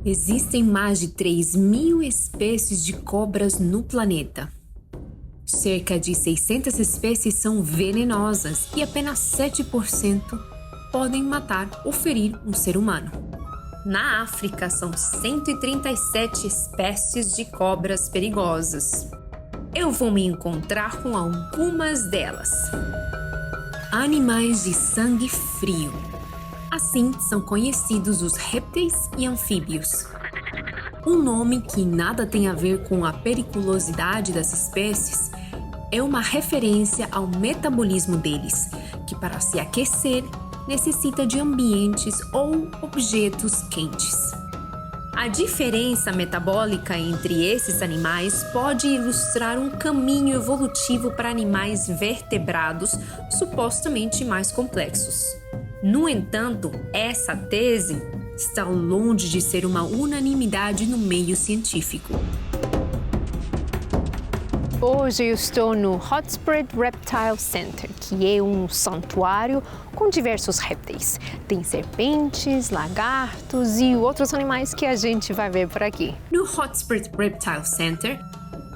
Existem mais de 3.000 espécies de cobras no planeta. Cerca de 600 espécies são venenosas e apenas 7% podem matar ou ferir um ser humano. Na África, são 137 espécies de cobras perigosas. Eu vou me encontrar com algumas delas. Animais de sangue frio. Assim são conhecidos os répteis e anfíbios. Um nome que nada tem a ver com a periculosidade das espécies é uma referência ao metabolismo deles, que para se aquecer necessita de ambientes ou objetos quentes. A diferença metabólica entre esses animais pode ilustrar um caminho evolutivo para animais vertebrados supostamente mais complexos. No entanto, essa tese está longe de ser uma unanimidade no meio científico. Hoje eu estou no Hot Spring Reptile Center, que é um santuário com diversos répteis. Tem serpentes, lagartos e outros animais que a gente vai ver por aqui. No Hot Spring Reptile Center,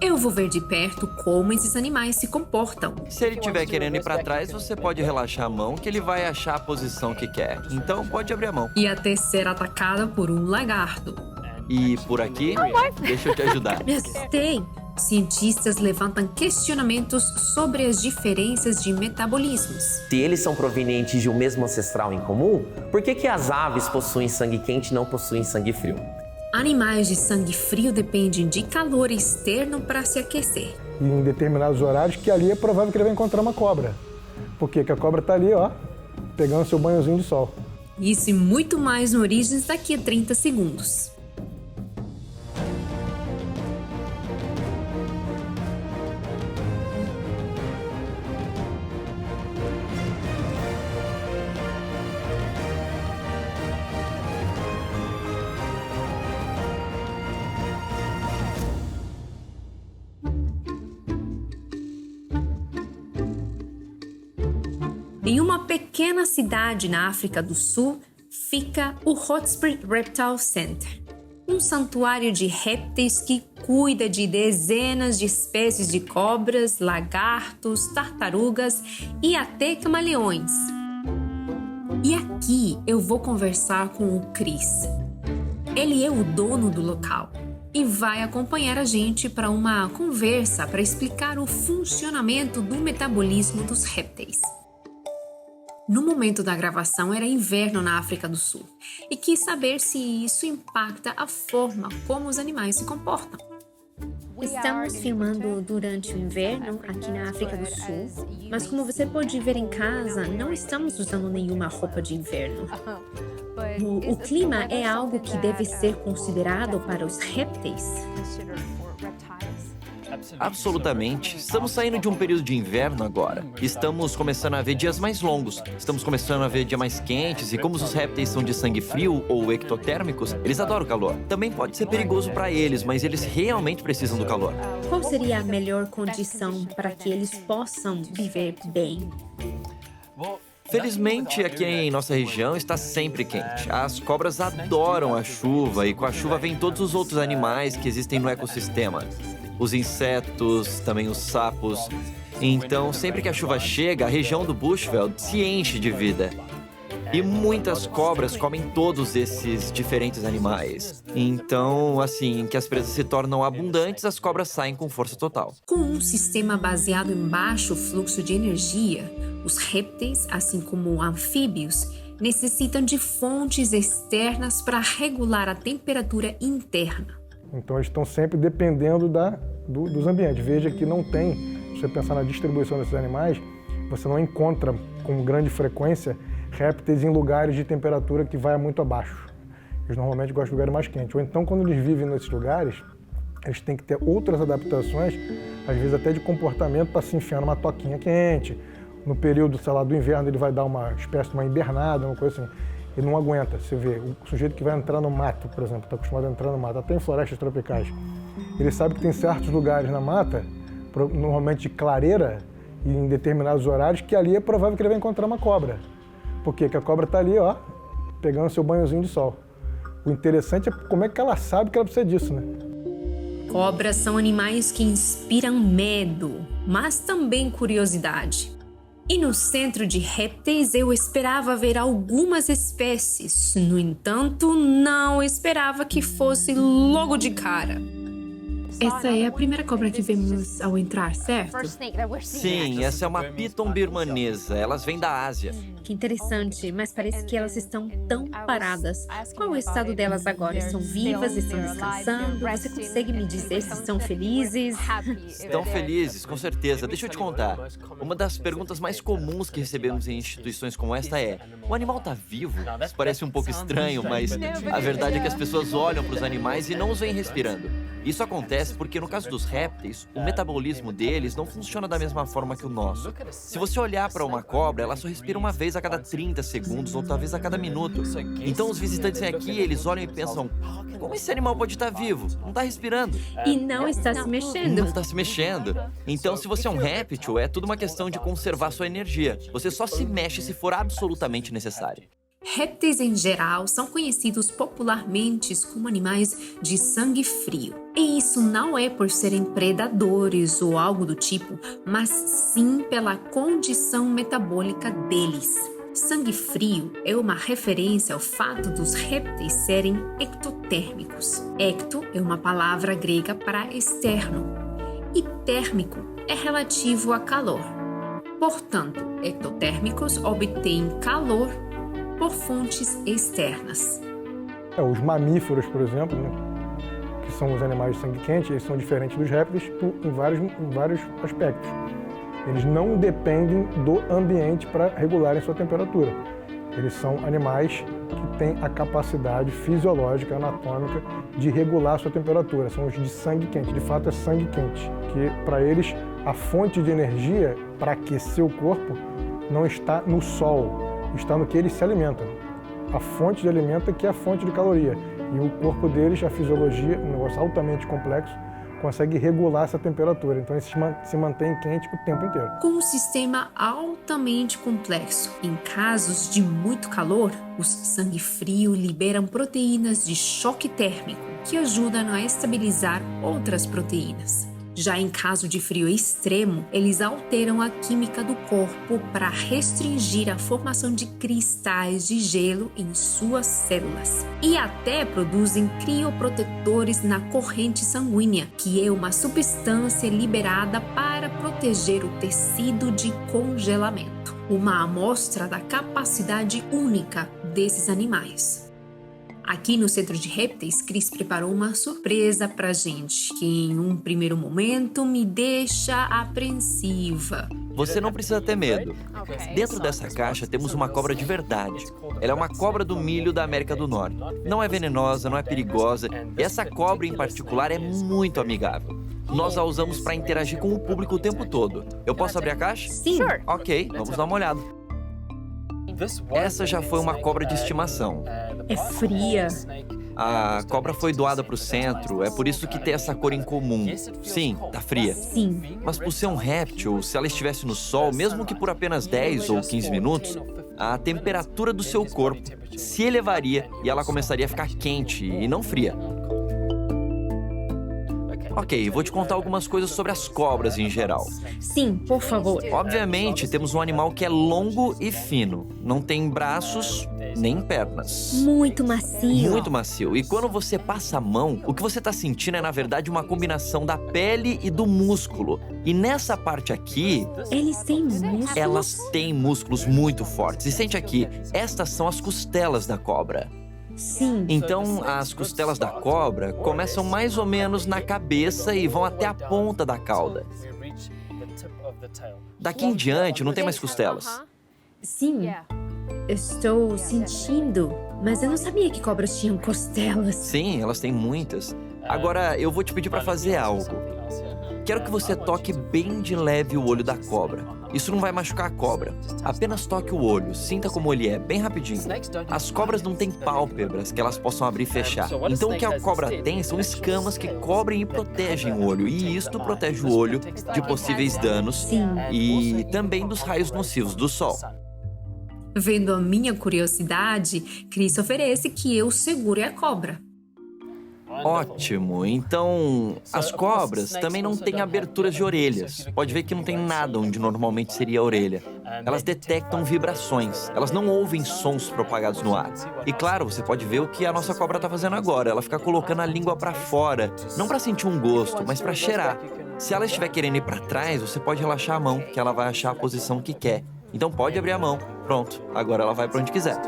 eu vou ver de perto como esses animais se comportam. Se ele estiver querendo ir para trás, você pode relaxar a mão que ele vai achar a posição que quer. Então pode abrir a mão. E até ser atacada por um lagarto. E por aqui, deixa eu te ajudar. Me assustei. Cientistas levantam questionamentos sobre as diferenças de metabolismos. Se eles são provenientes de um mesmo ancestral em comum, por que as aves possuem sangue quente e não possuem sangue frio? Animais de sangue frio dependem de calor externo para se aquecer. E em determinados horários que ali é provável que ele vai encontrar uma cobra. Por quê? Porque a cobra está ali, ó, pegando seu banhozinho de sol. Isso e muito mais no Origens daqui a 30 segundos. Em uma pequena cidade na África do Sul, fica o Hot Spring Reptile Center, um santuário de répteis que cuida de dezenas de espécies de cobras, lagartos, tartarugas e até camaleões. E aqui eu vou conversar com o Chris. Ele é o dono do local e vai acompanhar a gente para uma conversa para explicar o funcionamento do metabolismo dos répteis. No momento da gravação era inverno na África do Sul e quis saber se isso impacta a forma como os animais se comportam. Estamos filmando durante o inverno aqui na África do Sul, mas como você pode ver em casa, não estamos usando nenhuma roupa de inverno. O clima é algo que deve ser considerado para os répteis? Absolutamente. Estamos saindo de um período de inverno agora. Estamos começando a ver dias mais longos. Estamos começando a ver dias mais quentes e como os répteis são de sangue frio ou ectotérmicos, eles adoram o calor. Também pode ser perigoso para eles, mas eles realmente precisam do calor. Qual seria a melhor condição para que eles possam viver bem? Felizmente, aqui em nossa região está sempre quente. As cobras adoram a chuva e com a chuva vêm todos os outros animais que existem no ecossistema. Os insetos, também os sapos. Então, sempre que a chuva chega, a região do Bushveld se enche de vida. E muitas cobras comem todos esses diferentes animais. Então, assim que as presas se tornam abundantes, as cobras saem com força total. Com um sistema baseado em baixo fluxo de energia, os répteis, assim como anfíbios, necessitam de fontes externas para regular a temperatura interna. Então eles estão sempre dependendo dos ambientes. Veja que não tem, se você pensar na distribuição desses animais, você não encontra com grande frequência répteis em lugares de temperatura que vai muito abaixo. Eles normalmente gostam de lugares mais quentes. Ou então, quando eles vivem nesses lugares, eles têm que ter outras adaptações, às vezes até de comportamento, para se enfiar numa toquinha quente. No período, sei lá, do inverno, ele vai dar uma espécie de uma hibernada, uma coisa assim. Ele não aguenta. Você vê, o sujeito que vai entrar no mato, por exemplo, está acostumado a entrar no mato, até em florestas tropicais, ele sabe que tem certos lugares na mata, normalmente de clareira, e em determinados horários, que ali é provável que ele vai encontrar uma cobra. Por quê? Porque a cobra está ali, ó, pegando seu banhozinho de sol. O interessante é como é que ela sabe que ela precisa disso, né? Cobras são animais que inspiram medo, mas também curiosidade. E no centro de répteis eu esperava ver algumas espécies. No entanto, não esperava que fosse logo de cara. Essa é a primeira cobra que vemos ao entrar, certo? Sim, essa é uma piton birmanesa. Elas vêm da Ásia. Que interessante, mas parece que elas estão tão paradas. Qual é o estado delas agora? Estão vivas? Estão descansando? Você consegue me dizer se estão felizes? Estão felizes, com certeza. Deixa eu te contar. Uma das perguntas mais comuns que recebemos em instituições como esta é: o animal está vivo? Isso parece um pouco estranho, mas a verdade é que as pessoas olham para os animais e não os veem respirando. Isso acontece porque, no caso dos répteis, o metabolismo deles não funciona da mesma forma que o nosso. Se você olhar para uma cobra, ela só respira uma vez a cada 30 segundos ou talvez a cada minuto. Então os visitantes vêm aqui, eles olham e pensam: como esse animal pode estar vivo? Não está respirando. E não está se mexendo. Não está se mexendo. Então, se você é um réptil, é tudo uma questão de conservar sua energia. Você só se mexe se for absolutamente necessário. Répteis em geral são conhecidos popularmente como animais de sangue frio. E isso não é por serem predadores ou algo do tipo, mas sim pela condição metabólica deles. Sangue frio é uma referência ao fato dos répteis serem ectotérmicos. Ecto é uma palavra grega para externo e térmico é relativo a calor. Portanto, ectotérmicos obtêm calor por fontes externas. Os mamíferos, por exemplo, né, que são os animais de sangue quente, eles são diferentes dos répteis em vários aspectos. Eles não dependem do ambiente para regularem sua temperatura. Eles são animais que têm a capacidade fisiológica, anatômica, de regular sua temperatura. São os de sangue quente, de fato é sangue quente, que para eles a fonte de energia para aquecer o corpo não está no sol, está no que eles se alimentam. A fonte de alimento é que é a fonte de caloria. E o corpo deles, a fisiologia, um negócio altamente complexo, consegue regular essa temperatura. Então, eles se mantém quente o tempo inteiro. Com um sistema altamente complexo, em casos de muito calor, os sangue frio liberam proteínas de choque térmico, que ajudam a estabilizar outras proteínas. Já em caso de frio extremo, eles alteram a química do corpo para restringir a formação de cristais de gelo em suas células. E até produzem crioprotetores na corrente sanguínea, que é uma substância liberada para proteger o tecido de congelamento. Uma amostra da capacidade única desses animais. Aqui no Centro de Répteis, Cris preparou uma surpresa pra gente, que em um primeiro momento me deixa apreensiva. Você não precisa ter medo. Dentro dessa caixa temos uma cobra de verdade. Ela é uma cobra do milho da América do Norte. Não é venenosa, não é perigosa. E essa cobra em particular é muito amigável. Nós a usamos para interagir com o público o tempo todo. Eu posso abrir a caixa? Sim. Ok, vamos dar uma olhada. Essa já foi uma cobra de estimação. É fria. A cobra foi doada para o centro, é por isso que tem essa cor incomum. Sim, tá fria. Sim. Mas por ser um réptil, se ela estivesse no sol, mesmo que por apenas 10 ou 15 minutos, a temperatura do seu corpo se elevaria e ela começaria a ficar quente e não fria. Ok, vou te contar algumas coisas sobre as cobras em geral. Sim, por favor. Obviamente, temos um animal que é longo e fino. Não tem braços nem pernas. Muito macio. Muito macio. E quando você passa a mão, o que você está sentindo é, na verdade, uma combinação da pele e do músculo. E nessa parte aqui, Eles têm músculos? elas têm músculos muito fortes. E sente aqui, estas são as costelas da cobra. Sim. Então, as costelas da cobra começam mais ou menos na cabeça e vão até a ponta da cauda. Daqui em diante, não tem mais costelas. Sim. Estou sentindo, mas eu não sabia que cobras tinham costelas. Sim, elas têm muitas. Agora, eu vou te pedir para fazer algo. Quero que você toque bem de leve o olho da cobra. Isso não vai machucar a cobra. Apenas toque o olho, sinta como ele é, bem rapidinho. As cobras não têm pálpebras que elas possam abrir e fechar. Então o que a cobra tem são escamas que cobrem e protegem o olho. E isto protege o olho de possíveis danos Sim. e também dos raios nocivos do sol. Vendo a minha curiosidade, Chris oferece que eu segure a cobra. Ótimo! Então, as cobras também não têm aberturas de orelhas. Pode ver que não tem nada onde normalmente seria a orelha. Elas detectam vibrações, elas não ouvem sons propagados no ar. E claro, você pode ver o que a nossa cobra está fazendo agora. Ela fica colocando a língua para fora, não para sentir um gosto, mas para cheirar. Se ela estiver querendo ir para trás, você pode relaxar a mão, que ela vai achar a posição que quer. Então pode abrir a mão. Pronto, agora ela vai para onde quiser.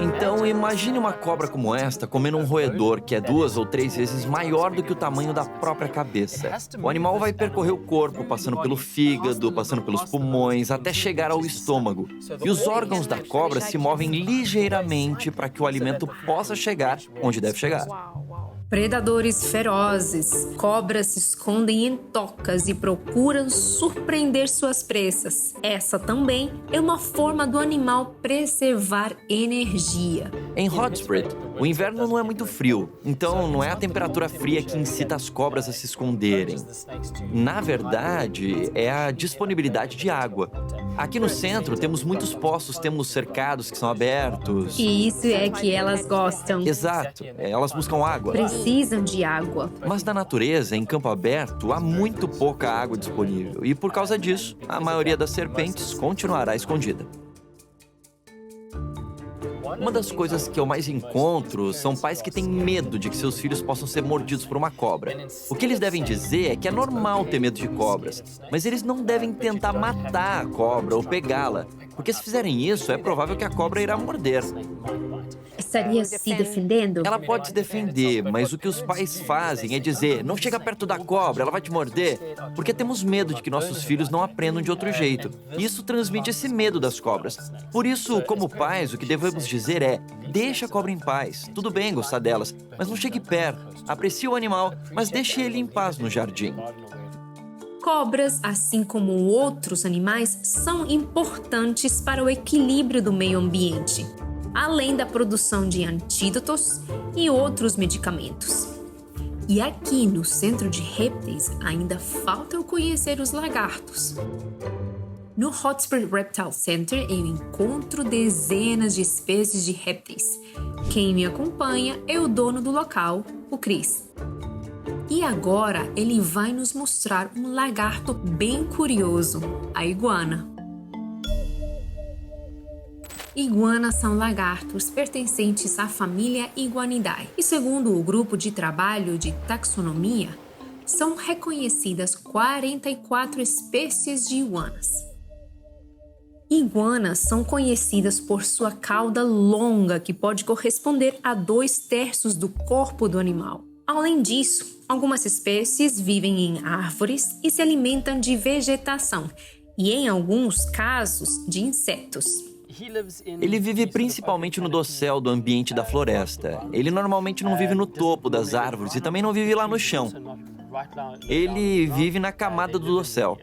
Então, imagine uma cobra como esta comendo um roedor que é 2 ou 3 vezes maior do que o tamanho da própria cabeça. O animal vai percorrer o corpo, passando pelo fígado, passando pelos pulmões, até chegar ao estômago. E os órgãos da cobra se movem ligeiramente para que o alimento possa chegar onde deve chegar. Predadores ferozes, cobras se escondem em tocas e procuram surpreender suas presas. Essa também é uma forma do animal preservar energia. Em Hot Spring, o inverno não é muito frio, então não é a temperatura fria que incita as cobras a se esconderem. Na verdade, é a disponibilidade de água. Aqui no centro temos muitos poços, temos cercados que são abertos. E isso é que elas gostam. Exato, elas buscam água. Precisam de água. Mas na natureza, em campo aberto, há muito pouca água disponível. E por causa disso, a maioria das serpentes continuará escondida. Uma das coisas que eu mais encontro são pais que têm medo de que seus filhos possam ser mordidos por uma cobra. O que eles devem dizer é que é normal ter medo de cobras, mas eles não devem tentar matar a cobra ou pegá-la, porque se fizerem isso, é provável que a cobra irá morder. Estaria se defendendo? Ela pode se defender, mas o que os pais fazem é dizer: não chega perto da cobra, ela vai te morder, porque temos medo de que nossos filhos não aprendam de outro jeito. E isso transmite esse medo das cobras. Por isso, como pais, o que devemos dizer é: deixa a cobra em paz. Tudo bem gostar delas, mas não chegue perto. Aprecie o animal, mas deixe ele em paz no jardim. Cobras, assim como outros animais, são importantes para o equilíbrio do meio ambiente, além da produção de antídotos e outros medicamentos. E aqui no Centro de Répteis ainda falta eu conhecer os lagartos. No Hot Spring Reptile Center eu encontro dezenas de espécies de répteis. Quem me acompanha é o dono do local, o Chris. E agora ele vai nos mostrar um lagarto bem curioso, a iguana. Iguanas são lagartos pertencentes à família Iguanidae e, segundo o grupo de trabalho de taxonomia, são reconhecidas 44 espécies de iguanas. Iguanas são conhecidas por sua cauda longa, que pode corresponder a 2/3 do corpo do animal. Além disso, algumas espécies vivem em árvores e se alimentam de vegetação e, em alguns casos, de insetos. Ele vive principalmente no dossel do ambiente da floresta. Ele normalmente não vive no topo das árvores e também não vive lá no chão. Ele vive na camada do dossel.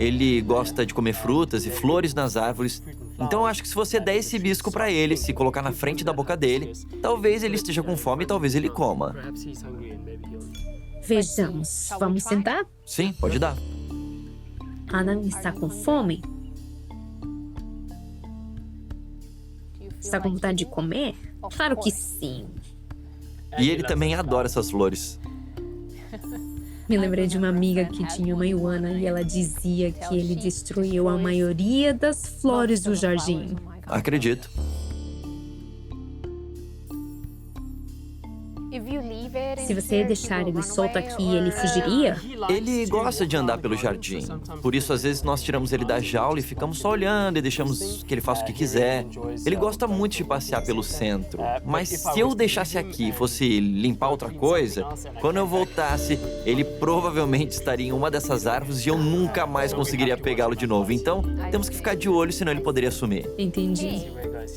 Ele gosta de comer frutas e flores nas árvores. Então eu acho que se você der esse hibisco para ele, se colocar na frente da boca dele, talvez ele esteja com fome e talvez ele coma. Vejamos, vamos sentar? Sim, pode dar. Adam está com fome? Está com vontade de comer? Claro que sim. E ele também adora essas flores. Me lembrei de uma amiga que tinha uma iguana e ela dizia que ele destruiu a maioria das flores do jardim. Acredito. Se você deixar ele solto aqui, ele fugiria? Ele gosta de andar pelo jardim. Por isso, às vezes, nós tiramos ele da jaula e ficamos só olhando e deixamos que ele faça o que quiser. Ele gosta muito de passear pelo centro. Mas se eu o deixasse aqui e fosse limpar outra coisa, quando eu voltasse, ele provavelmente estaria em uma dessas árvores e eu nunca mais conseguiria pegá-lo de novo. Então, temos que ficar de olho, senão ele poderia sumir. Entendi.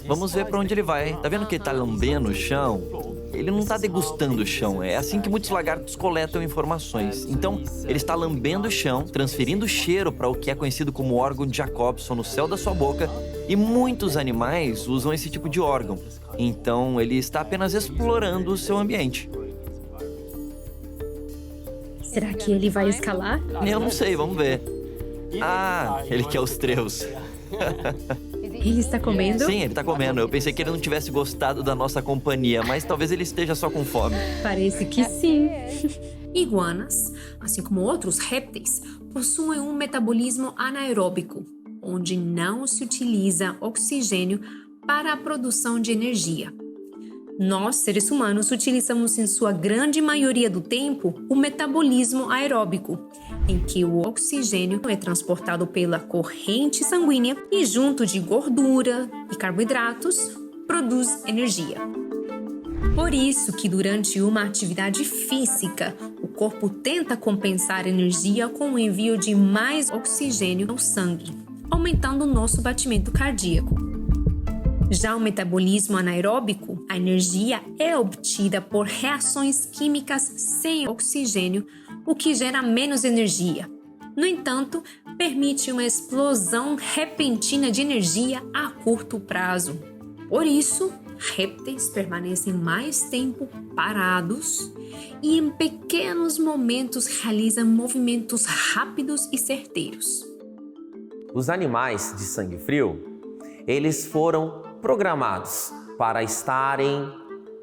Vamos ver pra onde ele vai. Tá vendo que ele tá lambendo o chão? Ele não tá degustando o chão. É assim que muitos lagartos coletam informações. Então, ele está lambendo o chão, transferindo o cheiro para o que é conhecido como órgão de Jacobson no céu da sua boca. E muitos animais usam esse tipo de órgão. Então, ele está apenas explorando o seu ambiente. Será que ele vai escalar? Eu não sei, vamos ver. Ah, ele quer os treus. Ele está comendo? Sim, ele tá comendo. Eu pensei que ele não tivesse gostado da nossa companhia, mas talvez ele esteja só com fome. Parece que sim. Iguanas, assim como outros répteis, possuem um metabolismo anaeróbico, onde não se utiliza oxigênio para a produção de energia. Nós, seres humanos, utilizamos em sua grande maioria do tempo o metabolismo aeróbico, em que o oxigênio é transportado pela corrente sanguínea e, junto de gordura e carboidratos, produz energia. Por isso que durante uma atividade física, o corpo tenta compensar a energia com o envio de mais oxigênio ao sangue, aumentando o nosso batimento cardíaco. Já o metabolismo anaeróbico, a energia é obtida por reações químicas sem oxigênio, o que gera menos energia. No entanto, permite uma explosão repentina de energia a curto prazo. Por isso, répteis permanecem mais tempo parados e em pequenos momentos realizam movimentos rápidos e certeiros. Os animais de sangue frio, eles foram programados para estarem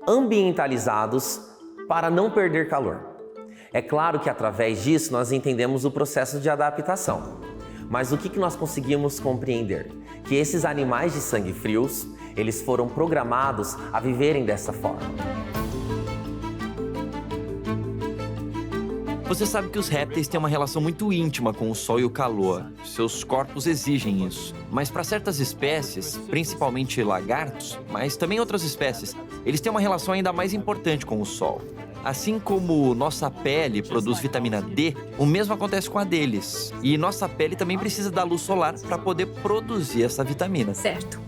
ambientalizados para não perder calor. É claro que através disso nós entendemos o processo de adaptação. Mas o que nós conseguimos compreender? Que esses animais de sangue frios, eles foram programados a viverem dessa forma. Você sabe que os répteis têm uma relação muito íntima com o sol e o calor. Seus corpos exigem isso. Mas para certas espécies, principalmente lagartos, mas também outras espécies, eles têm uma relação ainda mais importante com o sol. Assim como nossa pele produz vitamina D, o mesmo acontece com a deles. E nossa pele também precisa da luz solar para poder produzir essa vitamina. Certo.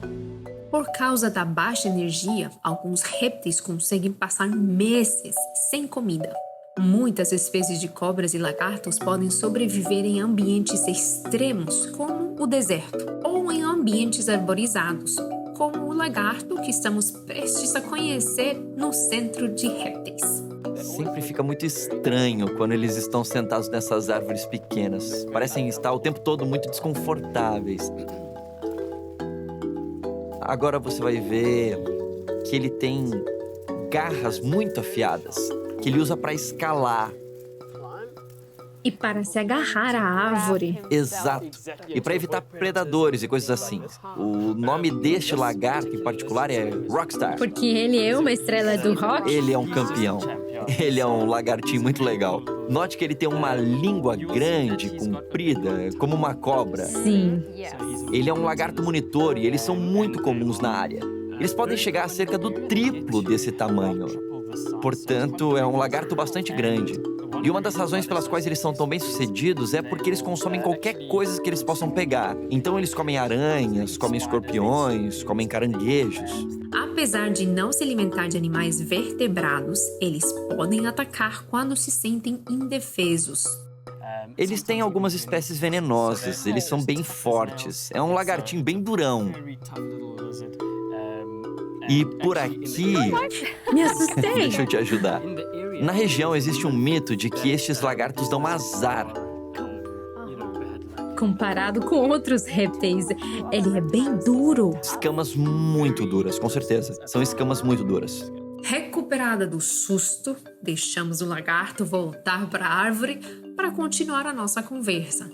Por causa da baixa energia, alguns répteis conseguem passar meses sem comida. Muitas espécies de cobras e lagartos podem sobreviver em ambientes extremos, como o deserto, ou em ambientes arborizados, como o lagarto que estamos prestes a conhecer no Centro de Répteis. Sempre fica muito estranho quando eles estão sentados nessas árvores pequenas. Parecem estar o tempo todo muito desconfortáveis. Agora você vai ver que ele tem garras muito afiadas, que ele usa para escalar. E para se agarrar à árvore. Exato. E para evitar predadores e coisas assim. O nome deste lagarto em particular é Rockstar. Porque ele é uma estrela do rock? Ele é um campeão. Ele é um lagartinho muito legal. Note que ele tem uma língua grande, comprida, como uma cobra. Sim. Ele é um lagarto monitor e eles são muito comuns na área. Eles podem chegar a cerca do triplo desse tamanho. Portanto, é um lagarto bastante grande. E uma das razões pelas quais eles são tão bem-sucedidos é porque eles consomem qualquer coisa que eles possam pegar. Então eles comem aranhas, comem escorpiões, comem caranguejos. Apesar de não se alimentar de animais vertebrados, eles podem atacar quando se sentem indefesos. Eles têm algumas espécies venenosas, eles são bem fortes. É um lagartinho bem durão. E por aqui... Me assustei! Deixa eu te ajudar. Na região existe um mito de que estes lagartos dão azar. Comparado com outros répteis, ele é bem duro. Escamas muito duras, com certeza. São escamas muito duras. Recuperada do susto, deixamos o lagarto voltar para a árvore para continuar a nossa conversa.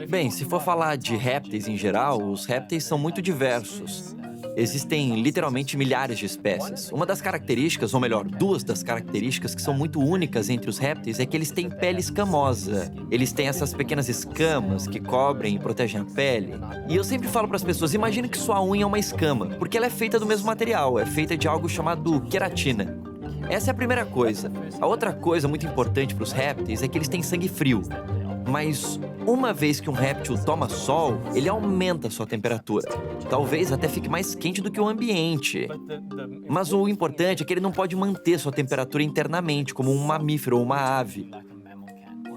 Bem, se for falar de répteis em geral, os répteis são muito diversos. Existem literalmente milhares de espécies. Uma das características, ou melhor, duas das características que são muito únicas entre os répteis é que eles têm pele escamosa. Eles têm essas pequenas escamas que cobrem e protegem a pele. E eu sempre falo para as pessoas, imagine que sua unha é uma escama, porque ela é feita do mesmo material, é feita de algo chamado queratina. Essa é a primeira coisa. A outra coisa muito importante para os répteis é que eles têm sangue frio. Mas uma vez que um réptil toma sol, ele aumenta a sua temperatura. Talvez até fique mais quente do que o ambiente. Mas o importante é que ele não pode manter sua temperatura internamente, como um mamífero ou uma ave.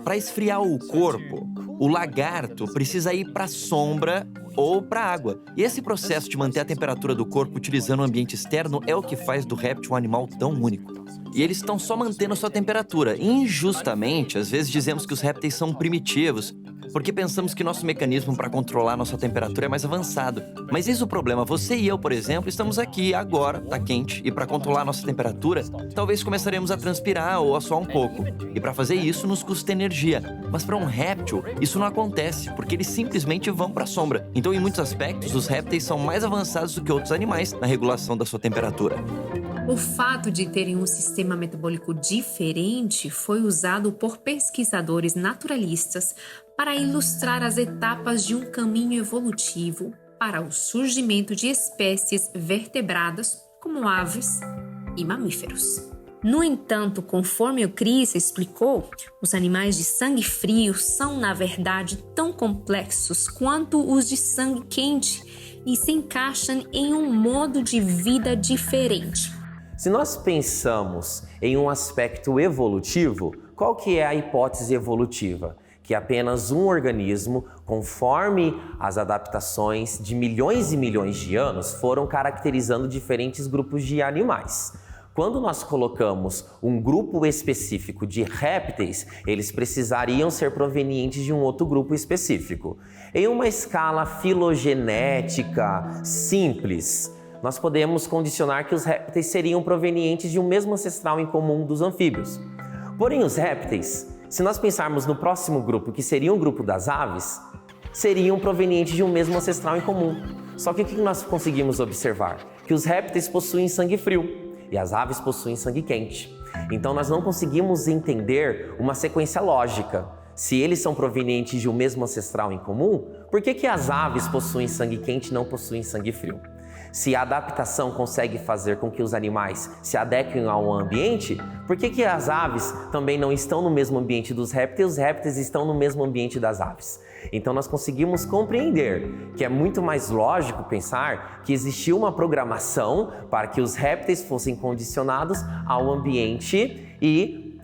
Para esfriar o corpo, o lagarto precisa ir para a sombra ou para a água. E esse processo de manter a temperatura do corpo utilizando o ambiente externo é o que faz do réptil um animal tão único. E eles estão só mantendo a sua temperatura. Injustamente, às vezes dizemos que os répteis são primitivos, porque pensamos que nosso mecanismo para controlar nossa temperatura é mais avançado. Mas eis o problema, você e eu, por exemplo, estamos aqui agora, tá quente, e para controlar nossa temperatura, talvez começaremos a transpirar ou a suar um pouco. E para fazer isso, nos custa energia. Mas para um réptil, isso não acontece, porque eles simplesmente vão para a sombra. Então, em muitos aspectos, os répteis são mais avançados do que outros animais na regulação da sua temperatura. O fato de terem um sistema metabólico diferente foi usado por pesquisadores naturalistas para ilustrar as etapas de um caminho evolutivo para o surgimento de espécies vertebradas como aves e mamíferos. No entanto, conforme o Chris explicou, os animais de sangue frio são, na verdade, tão complexos quanto os de sangue quente e se encaixam em um modo de vida diferente. Se nós pensamos em um aspecto evolutivo, qual que é a hipótese evolutiva? Que apenas um organismo, conforme as adaptações de milhões e milhões de anos, foram caracterizando diferentes grupos de animais. Quando nós colocamos um grupo específico de répteis, eles precisariam ser provenientes de um outro grupo específico. Em uma escala filogenética simples, nós podemos condicionar que os répteis seriam provenientes de um mesmo ancestral em comum dos anfíbios. Porém, os répteis, se nós pensarmos no próximo grupo, que seria o grupo das aves, seriam provenientes de um mesmo ancestral em comum. Só que o que nós conseguimos observar? Que os répteis possuem sangue frio e as aves possuem sangue quente. Então, nós não conseguimos entender uma sequência lógica. Se eles são provenientes de um mesmo ancestral em comum, por que as aves possuem sangue quente e não possuem sangue frio? Se a adaptação consegue fazer com que os animais se adequem ao ambiente, por que as aves também não estão no mesmo ambiente dos répteis e os répteis estão no mesmo ambiente das aves? Então nós conseguimos compreender que é muito mais lógico pensar que existiu uma programação para que os répteis fossem condicionados ao ambiente e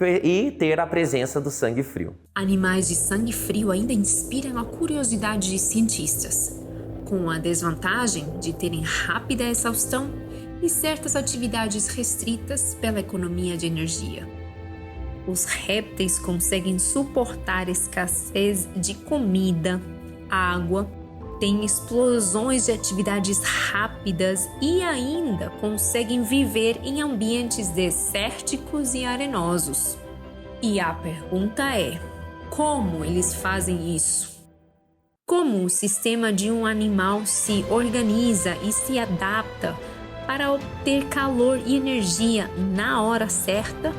ter a presença do sangue frio. Animais de sangue frio ainda inspiram a curiosidade de cientistas, com a desvantagem de terem rápida exaustão e certas atividades restritas pela economia de energia. Os répteis conseguem suportar escassez de comida, água, têm explosões de atividades rápidas e ainda conseguem viver em ambientes desérticos e arenosos. E a pergunta é: como eles fazem isso? Como o sistema de um animal se organiza e se adapta para obter calor e energia na hora certa?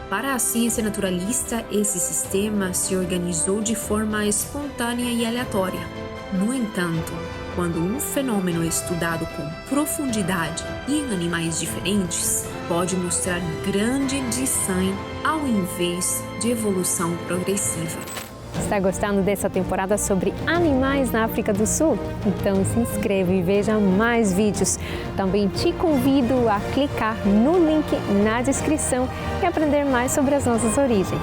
Para a ciência naturalista, esse sistema se organizou de forma espontânea e aleatória. No entanto, quando um fenômeno é estudado com profundidade e em animais diferentes, pode mostrar grande design ao invés de evolução progressiva. Está gostando dessa temporada sobre animais na África do Sul? Então se inscreva e veja mais vídeos. Também te convido a clicar no link na descrição e aprender mais sobre as nossas origens.